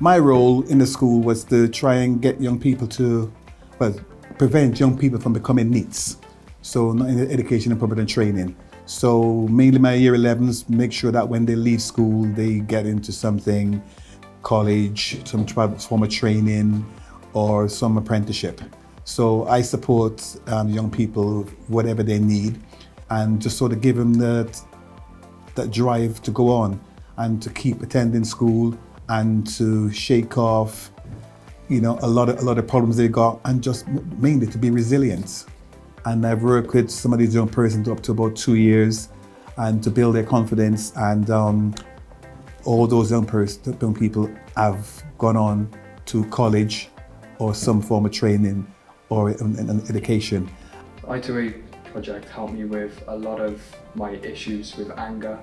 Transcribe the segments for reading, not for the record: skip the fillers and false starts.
My role in the school was to try and get young people to, well, prevent young people from becoming NEETs. So not in education and property and training. So mainly my year 11s, make sure that when they leave school, they get into something, college, some form of training or some apprenticeship. So I support young people, whatever they need, and just sort of give them that drive to go on and to keep attending school and to shake off, a lot of problems they got, and just mainly to be resilient. And I've worked with some of these young persons up to about 2 years, and to build their confidence. And all those young people have gone on to college or some form of training or an education. I2A project helped me with a lot of my issues with anger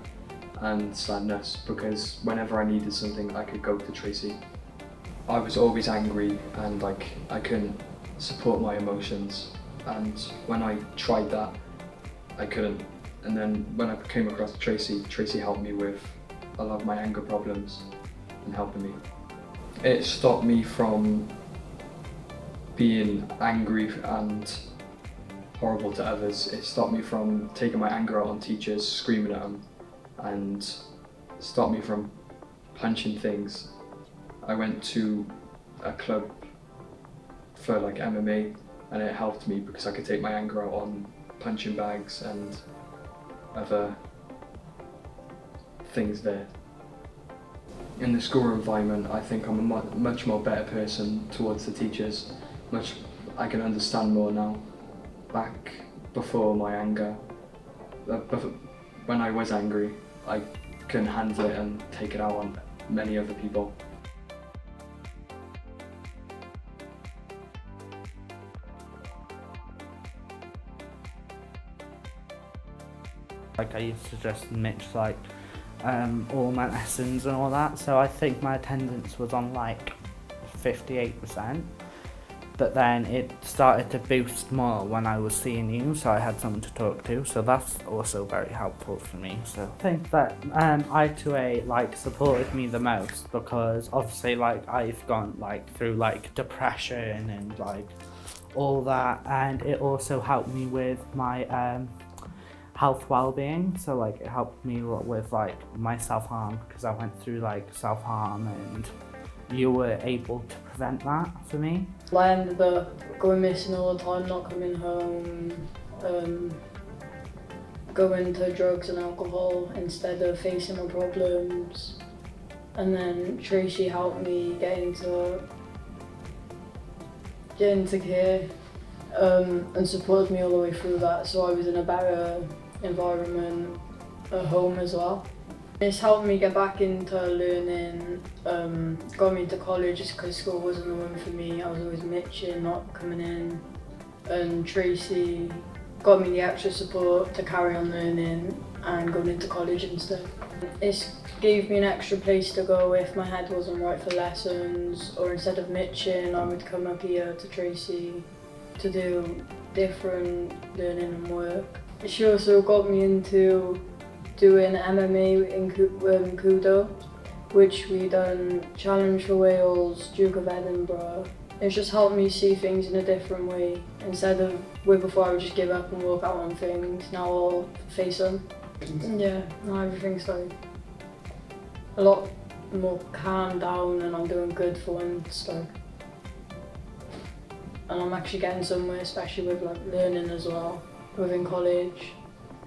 and sadness, because whenever I needed something, I could go to Tracy. I was always angry and I couldn't support my emotions, and when I tried that, I couldn't. And then when I came across Tracy helped me with a lot of my anger problems and helping me. It stopped me from being angry and horrible to others. It stopped me from taking my anger out on teachers, screaming at them, and stopped me from punching things. I went to a club for MMA, and it helped me because I could take my anger out on punching bags and other things there. In the school environment, I think I'm a much more better person towards the teachers. I can understand more now. Back before my anger, when I was angry, I couldn't handle it and take it out on many other people. I used to just mitch all my lessons and all that, so I think my attendance was on 58%. But then it started to boost more when I was seeing you, so I had someone to talk to, so that's also very helpful for me. So I think that I2A supported me the most, because obviously I've gone through depression and all that, and it also helped me with my health well-being. So it helped me with my self-harm, because I went through self-harm, and you were able to prevent that for me. I ended up going missing all the time, not coming home, going to drugs and alcohol instead of facing my problems. And then Tracy helped me get into care and supported me all the way through that, so I was in a better environment at home as well. It's helped me get back into learning, got me into college just because school wasn't the one for me. I was always mitching, not coming in, and Tracy got me the extra support to carry on learning and going into college instead. It gave me an extra place to go if my head wasn't right for lessons, or instead of mitching, I would come up here to Tracy to do different learning and work. She also got me into doing MMA in Kudo, which we done Challenge for Wales, Duke of Edinburgh. It's just helped me see things in a different way. Instead of where before I would just give up and walk out on things, now I'll face them. Yeah, now everything's a lot more calmed down, and I'm doing good for once. And I'm actually getting somewhere, especially with learning as well, within college.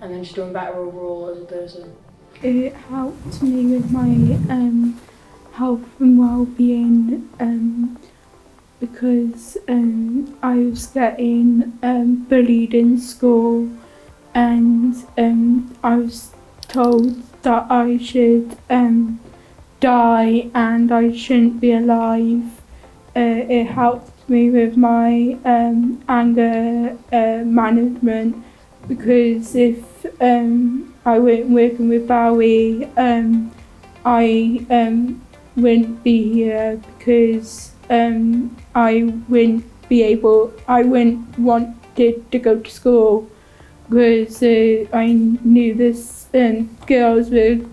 And then just doing better overall as a person. It helped me with my health and well-being because I was getting bullied in school, and I was told that I should die and I shouldn't be alive. It helped me with my anger management, because if I weren't working with Bowie, I wouldn't be here, because I wouldn't wanted to go to school, because I knew this girls would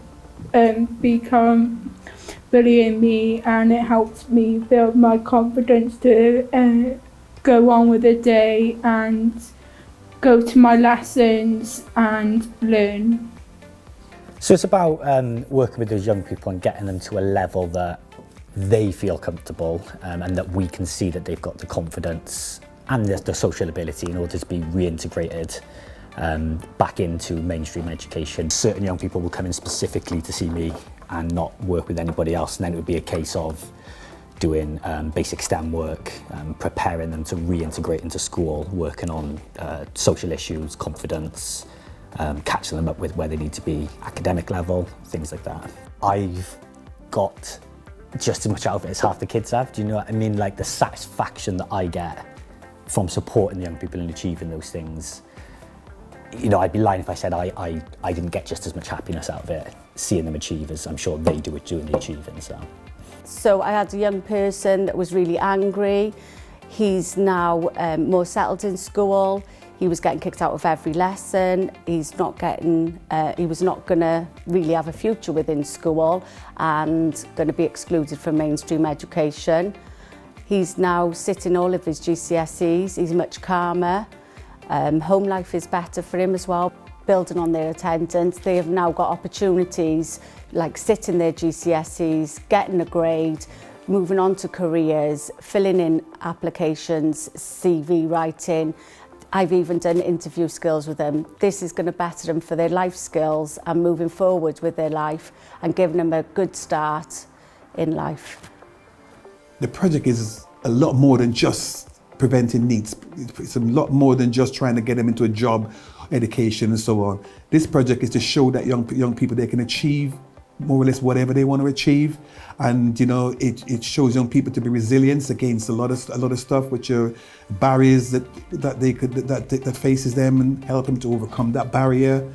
bullying me, and it helps me build my confidence to go on with the day and go to my lessons and learn. So it's about working with those young people and getting them to a level that they feel comfortable and that we can see that they've got the confidence and the social ability in order to be reintegrated back into mainstream education. Certain young people will come in specifically to see me and not work with anybody else, and then it would be a case of doing basic STEM work, preparing them to reintegrate into school, working on social issues, confidence, catching them up with where they need to be, academic level, things like that. I've got just as much out of it as half the kids have, do you know what I mean? Like the satisfaction that I get from supporting the young people and achieving those things. You know, I'd be lying if I said I didn't get just as much happiness out of it, seeing them achieve as I'm sure they do it doing the achieving, so. So I had a young person that was really angry. He's now more settled in school. He was getting kicked out of every lesson. He was not going to really have a future within school and going to be excluded from mainstream education. He's now sitting all of his GCSEs. He's much calmer. Home life is better for him as well. Building on their attendance, they have now got opportunities like sitting their GCSEs, getting a grade, moving on to careers, filling in applications, CV writing. I've even done interview skills with them. This is going to better them for their life skills and moving forward with their life and giving them a good start in life. The project is a lot more than just preventing needs. It's a lot more than just trying to get them into a job, education and so on. This project is to show that young people they can achieve more or less whatever they want to achieve, and you know it shows young people to be resilient against a lot of stuff which are barriers that faces them, and help them to overcome that barrier.